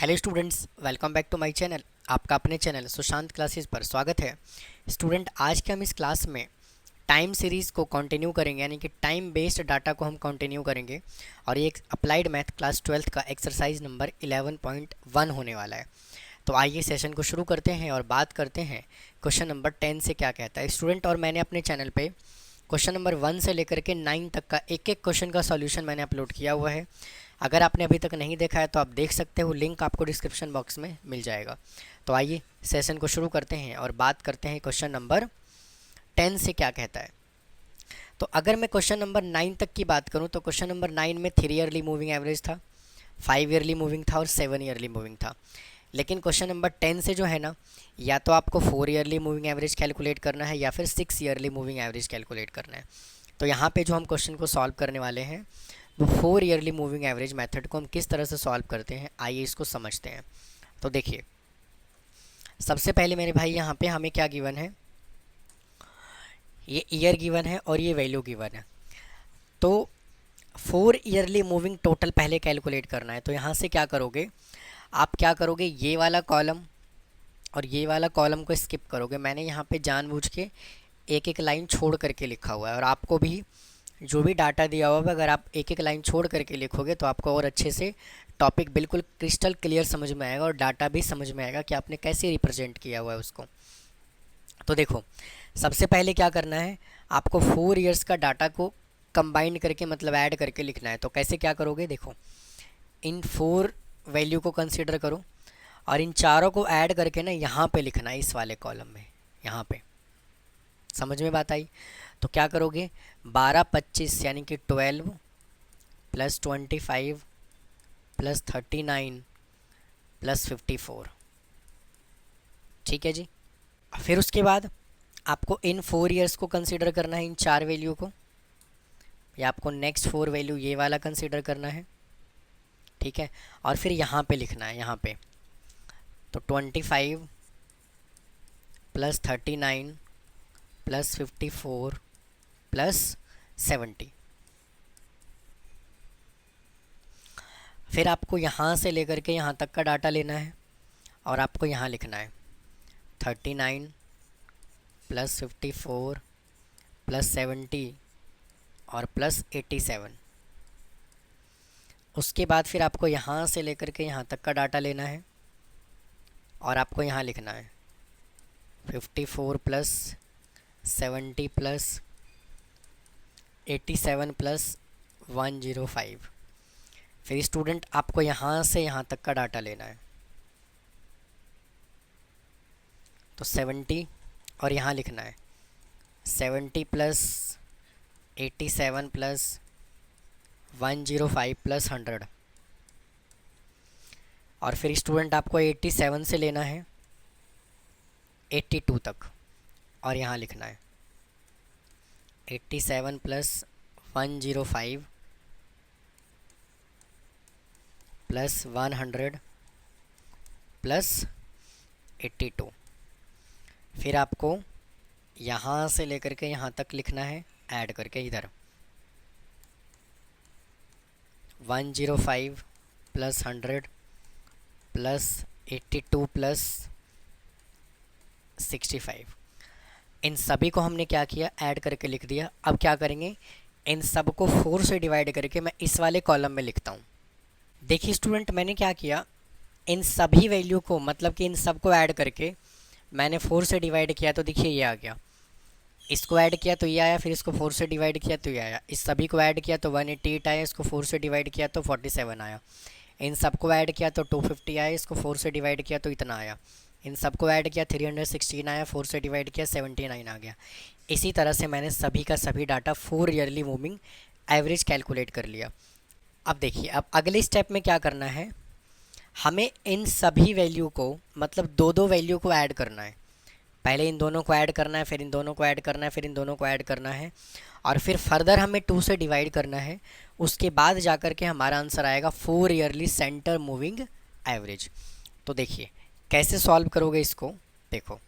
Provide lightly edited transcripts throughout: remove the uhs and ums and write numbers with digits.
Hello students, welcome back to my channel. आपका अपने channel Sushant classes पर स्वागत है। स्टूडेंट, आज के हम इस क्लास में टाइम सीरीज़ को कंटिन्यू करेंगे, यानी कि टाइम बेस्ड डाटा को हम कंटिन्यू करेंगे। और ये एक अप्लाइड मैथ क्लास 12th का एक्सरसाइज नंबर 11.1 होने वाला है। तो आइए सेशन को शुरू करते हैं और बात करते हैं क्वेश्चन नंबर 10 से क्या कहता है स्टूडेंट। और मैंने अपने चैनल पे क्वेश्चन नंबर 1 से लेकर के 9 तक का एक एक क्वेश्चन का सॉल्यूशन मैंने अपलोड किया हुआ है। अगर आपने अभी तक नहीं देखा है तो आप देख सकते हो, लिंक आपको डिस्क्रिप्शन बॉक्स में मिल जाएगा। तो आइए सेशन को शुरू करते हैं और बात करते हैं क्वेश्चन नंबर 10 से क्या कहता है। तो अगर मैं क्वेश्चन नंबर 9 तक की बात करूं तो क्वेश्चन नंबर 9 में 3 ईयरली मूविंग एवरेज था, 5 ईयरली मूविंग था और 7 ईयरली मूविंग था। लेकिन क्वेश्चन नंबर 10 से जो है ना, या तो आपको 4 ईयरली मूविंग एवरेज कैलकुलेट करना है या फिर 6 ईयरली मूविंग एवरेज कैलकुलेट करना है। तो यहाँ पे जो हम क्वेश्चन को सॉल्व करने वाले हैं वो 4 ईयरली मूविंग एवरेज मेथड को हम किस तरह से सॉल्व करते हैं, आइए इसको समझते हैं। तो देखिए, सबसे पहले मेरे भाई यहाँ पे हमें क्या गिवन है, ये ईयर गिवन है और ये वैल्यू गिवन है। तो 4 ईयरली मूविंग टोटल पहले कैलकुलेट करना है। तो यहाँ से क्या करोगे, आप क्या करोगे, ये वाला कॉलम और ये वाला कॉलम को स्किप करोगे। मैंने यहाँ पे जानबूझ के एक एक लाइन छोड़ करके लिखा हुआ है, और आपको भी जो भी डाटा दिया हुआ है अगर आप एक एक लाइन छोड़ करके लिखोगे तो आपको और अच्छे से टॉपिक बिल्कुल क्रिस्टल क्लियर समझ में आएगा और डाटा भी समझ में आएगा कि आपने कैसे रिप्रेजेंट किया हुआ है उसको। तो देखो, सबसे पहले क्या करना है, आपको 4 ईयर्स का डाटा को कंबाइन करके मतलब ऐड करके लिखना है। तो कैसे क्या करोगे, देखो, इन 4 वैल्यू को कंसिडर करो और इन चारों को ऐड करके ना यहाँ पे लिखना है, इस वाले कॉलम में। यहाँ पे समझ में बात आई? तो क्या करोगे, 12 25 यानी कि 12 प्लस 25 प्लस 39 प्लस 54। ठीक है जी। फिर उसके बाद आपको इन 4 ईयर्स को कंसिडर करना है, इन 4 वैल्यू को, या आपको नेक्स्ट 4 वैल्यू ये वाला कंसिडर करना है। ठीक है, और फिर यहाँ पे लिखना है, यहाँ पे तो 25 प्लस 39 प्लस 54 प्लस 70। फिर आपको यहाँ से लेकर के यहाँ तक का डाटा लेना है और आपको यहाँ लिखना है 39 प्लस 54 प्लस 70 और प्लस 87। उसके बाद फिर आपको यहाँ से लेकर के यहाँ तक का डाटा लेना है और आपको यहाँ लिखना है 54 प्लस 70 प्लस 87 प्लस 105। फिर स्टूडेंट आपको यहाँ से यहाँ तक का डाटा लेना है, तो 70 और यहाँ लिखना है 70 प्लस 87 प्लस 105 प्लस 100। और फिर स्टूडेंट आपको 87 से लेना है 82 तक और यहाँ लिखना है 87 प्लस 105 प्लस 100 प्लस 82। फिर आपको यहाँ से लेकर के यहाँ तक लिखना है ऐड करके इधर 105 प्लस 100 प्लस 82 प्लस 65। इन सभी को हमने क्या किया, ऐड करके लिख दिया। अब क्या करेंगे, इन सब को 4 से डिवाइड करके मैं इस वाले कॉलम में लिखता हूँ। देखिए स्टूडेंट, मैंने क्या किया, इन सभी वैल्यू को मतलब कि इन सब को ऐड करके मैंने 4 से डिवाइड किया, तो देखिए ये आ गया। इसको ऐड किया तो ये आया, फिर इसको 4 से डिवाइड किया तो ये आया। इस सभी को ऐड किया तो 188 आया, इसको 4 से डिवाइड किया तो 47 आया। इन सबको ऐड किया तो 250 आया, इसको 4 से डिवाइड किया तो इतना आया। इन सबको ऐड किया 316 आया, 4 से डिवाइड किया 79 आ गया। इसी तरह से मैंने सभी का सभी data 4 yearly moving average calculate कर लिया। अब देखिए, अब अगले स्टेप में क्या करना है, हमें इन सभी वैल्यू को मतलब दो दो वैल्यू को ऐड करना है। पहले इन दोनों को ऐड करना है, फिर इन दोनों को ऐड करना है, फिर इन दोनों को ऐड करना है, और फिर फर्दर हमें 2 से डिवाइड करना है। उसके बाद जाकर के हमारा आंसर आएगा 4 ईयरली सेंटर मूविंग एवरेज। तो देखिए कैसे सॉल्व करोगे इसको, देखो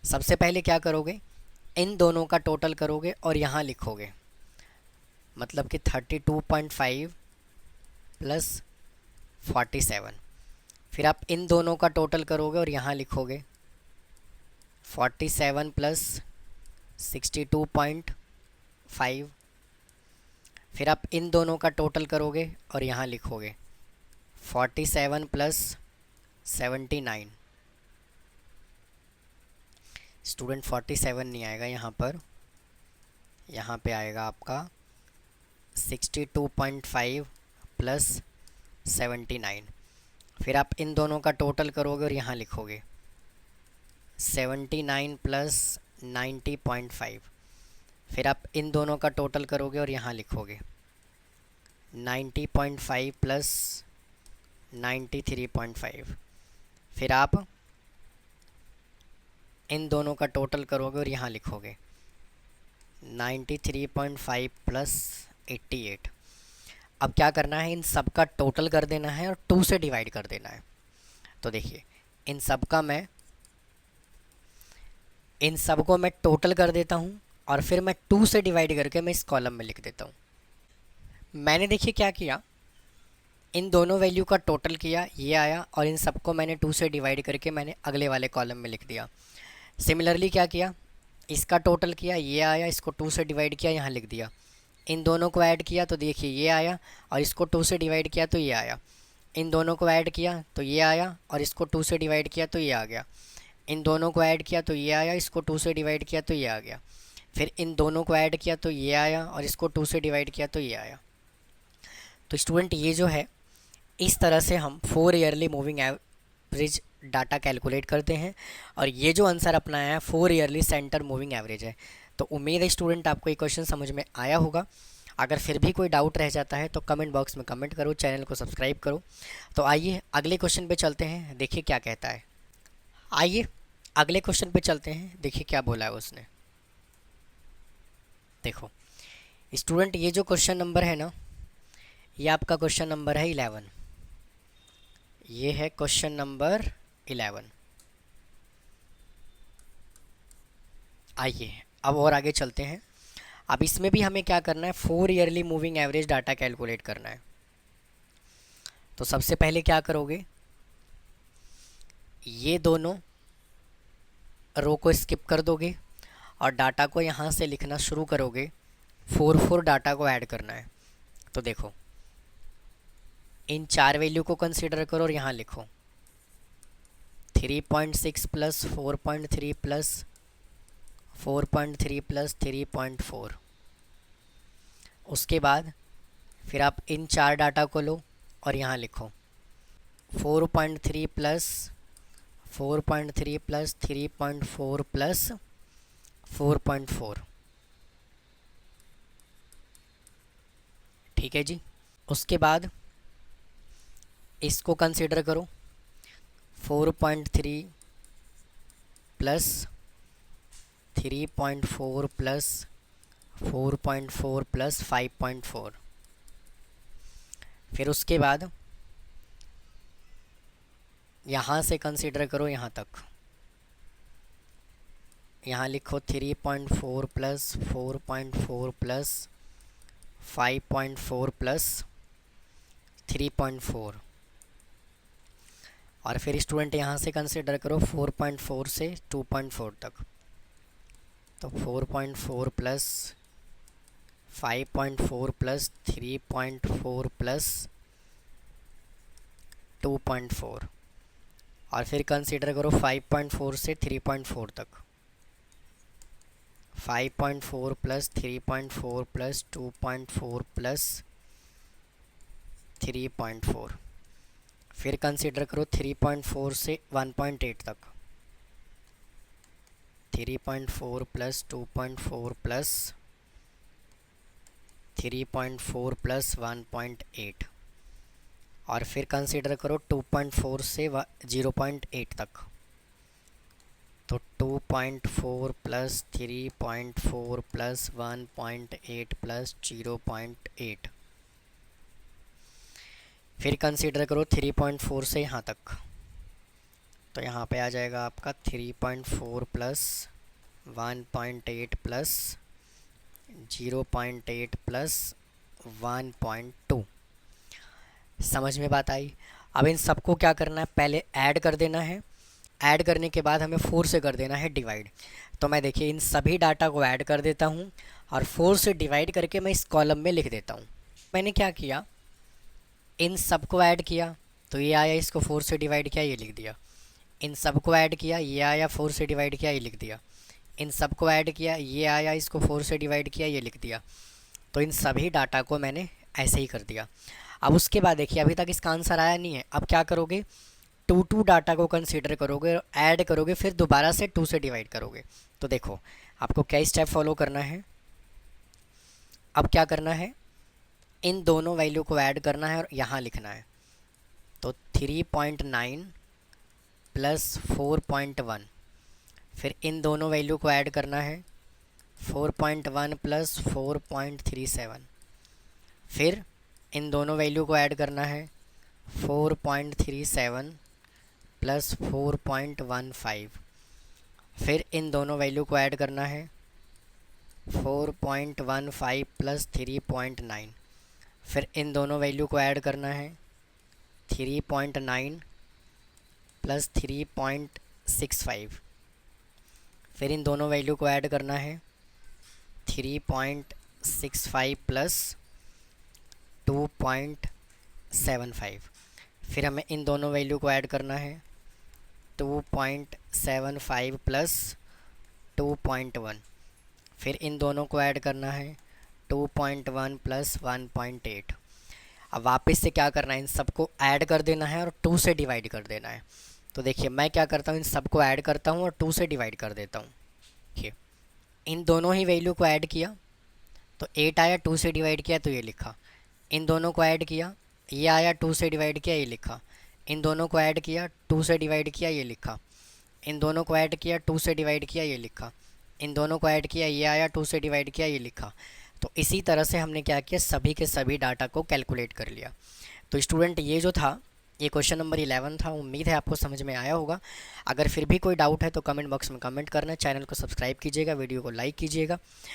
सबसे पहले क्या करोगे, इन दोनों का टोटल करोगे और यहाँ लिखोगे, मतलब कि 32.5 प्लस 47। फिर आप इन दोनों का टोटल करोगे और यहाँ लिखोगे 47 प्लस 62.5। फिर आप इन दोनों का टोटल करोगे और यहाँ लिखोगे 47 प्लस 79। स्टूडेंट 47 नहीं आएगा यहाँ पर, यहाँ पे आएगा आपका 62.5 प्लस 79। फिर आप इन दोनों का टोटल करोगे और यहाँ लिखोगे 79 प्लस 90.5। फिर आप इन दोनों का टोटल करोगे और यहाँ लिखोगे 90.5 प्लस 93.5। फिर आप इन दोनों का टोटल करोगे और यहाँ लिखोगे 93.5 प्लस 88। अब क्या करना है, इन सब का टोटल कर देना है और 2 से डिवाइड कर देना है। तो देखिए इन सब को मैं टोटल कर देता हूँ और फिर मैं 2 से डिवाइड करके मैं इस कॉलम में लिख देता हूँ। मैंने देखिए क्या किया, इन दोनों वैल्यू का टोटल किया, ये आया, और इन सबको मैंने 2 से डिवाइड करके मैंने अगले वाले कॉलम में लिख दिया। सिमिलरली क्या किया, इसका टोटल किया, ये आया, इसको 2 से डिवाइड किया, यहाँ लिख दिया। इन दोनों को ऐड किया तो देखिए ये आया, और इसको 2 से डिवाइड किया तो ये आया। इन दोनों को ऐड किया तो ये आया, और इसको 2 से डिवाइड किया तो ये आ गया। इन दोनों को ऐड किया तो ये आया, इसको 2 से डिवाइड किया तो ये आ गया। फिर इन दोनों को ऐड किया तो ये आया, और इसको 2 से डिवाइड किया तो ये आया। तो स्टूडेंट ये जो है, इस तरह से हम 4 yearly moving average data calculate करते हैं, और ये जो आंसर अपना है 4 ईयरली सेंटर मूविंग एवरेज है। तो उम्मीद है स्टूडेंट आपको ये क्वेश्चन समझ में आया होगा। अगर फिर भी कोई डाउट रह जाता है तो कमेंट बॉक्स में कमेंट करो, चैनल को सब्सक्राइब करो। तो आइए अगले क्वेश्चन पे चलते हैं, देखिए क्या कहता है। आइए अगले क्वेश्चन पे चलते हैं, देखिए क्या बोला है उसने। देखो स्टूडेंट, ये जो क्वेश्चन नंबर है ना, ये आपका क्वेश्चन नंबर है 11। ये है क्वेश्चन नंबर 11। आइए अब और आगे चलते हैं। अब इसमें भी हमें क्या करना है, 4 yearly moving average data calculate करना है। तो सबसे पहले क्या करोगे, ये दोनों रो को स्किप कर दोगे और डाटा को यहाँ से लिखना शुरू करोगे। 4 डाटा को ऐड करना है। तो देखो इन 4 वैल्यू को कंसीडर करो और यहाँ लिखो 3.6 प्लस 4.3 प्लस 4.3 प्लस 3.4। उसके बाद फिर आप इन 4 डाटा को लो और यहाँ लिखो 4.3 प्लस 4.3 प्लस 3.4 प्लस 4.4। ठीक है जी। उसके बाद इसको कंसीडर करो 4.3 प्लस 3.4 प्लस 4.4 प्लस 5.4। फिर उसके बाद यहाँ से कंसीडर करो यहाँ तक, यहाँ लिखो 3.4 प्लस 4.4 प्लस 5.4 प्लस 3.4। और फिर स्टूडेंट यहाँ से कंसीडर करो 4.4 से 2.4 तक। तो 4.4 प्लस 5.4 प्लस 3.4 प्लस 2.4। और फिर कंसीडर करो 5.4 से 3.4 तक। 5.4 प्लस 3.4 प्लस 2.4 प्लस 3.4। फिर कंसीडर करो 3.4 से 1.8 तक। 3.4 प्लस 2.4 प्लस 3.4 प्लस 1.8। और फिर कंसीडर करो 2.4 से 0.8 तक। तो 2.4 प्लस 3.4 प्लस 1.8 प्लस 0.8। फिर कंसीडर करो 3.4 से यहाँ तक। तो यहाँ पे आ जाएगा आपका 3.4 प्लस 1.8 प्लस 0.8 प्लस 1.2। समझ में बात आई। अब इन सबको क्या करना है, पहले ऐड कर देना है। ऐड करने के बाद हमें 4 से कर देना है डिवाइड। तो मैं देखिए इन सभी डाटा को ऐड कर देता हूँ और 4 से डिवाइड करके मैं इस कॉलम में लिख देता हूँ। मैंने क्या किया, इन सबको ऐड किया तो ये आया, इसको 4 से डिवाइड किया, ये लिख दिया। इन सबको ऐड किया, ये आया, 4 से डिवाइड किया, ये लिख दिया। इन सबको ऐड किया, ये आया, इसको 4 से डिवाइड किया, ये लिख दिया। तो इन सभी डाटा को मैंने ऐसे ही कर दिया। अब उसके बाद देखिए अभी तक इसका आंसर आया नहीं है। अब क्या करोगे, टू डाटा को कंसीडर करोगे और ऐड करोगे, फिर दोबारा से 2 से डिवाइड करोगे। तो देखो आपको क्या स्टेप फॉलो करना है। अब क्या करना है, इन दोनों वैल्यू को ऐड करना है और यहाँ लिखना है। तो 3.9 प्लस 4.1, फिर इन दोनों वैल्यू को ऐड करना है 4.1 प्लस 4.37, फिर इन दोनों वैल्यू को ऐड करना है 4.37 प्लस 4.15, फिर इन दोनों वैल्यू को ऐड करना है 4.15 प्लस 3.9, फिर इन दोनों वैल्यू को ऐड करना है 3.9 प्लस 3.65, फिर इन दोनों वैल्यू को ऐड करना है 3.65 प्लस 2.75, फिर हमें इन दोनों वैल्यू को ऐड करना है 2.75 प्लस 2.1, फिर इन दोनों को ऐड करना है 2.1 प्लस 1.8। अब वापस से क्या करना है, इन सबको ऐड कर देना है और 2 से डिवाइड कर देना है। तो देखिए मैं क्या करता हूँ, इन सबको ऐड करता हूँ और 2 से डिवाइड कर देता हूँ। देखिए इन दोनों ही वैल्यू को ऐड किया तो 8 आया, 2 से डिवाइड किया तो ये लिखा। इन दोनों को ऐड किया, ये आया, 2 से डिवाइड किया, ये लिखा। इन दोनों को ऐड किया, 2 से डिवाइड किया, ये लिखा। इन दोनों को ऐड किया, 2 से डिवाइड किया, ये लिखा। इन दोनों को ऐड किया, ये आया, 2 से डिवाइड किया, ये लिखा। तो इसी तरह से हमने क्या किया, सभी के सभी डाटा को कैलकुलेट कर लिया। तो स्टूडेंट ये जो था, ये क्वेश्चन नंबर 11 था। उम्मीद है आपको समझ में आया होगा। अगर फिर भी कोई डाउट है तो कमेंट बॉक्स में कमेंट करना, चैनल को सब्सक्राइब कीजिएगा, वीडियो को लाइक कीजिएगा।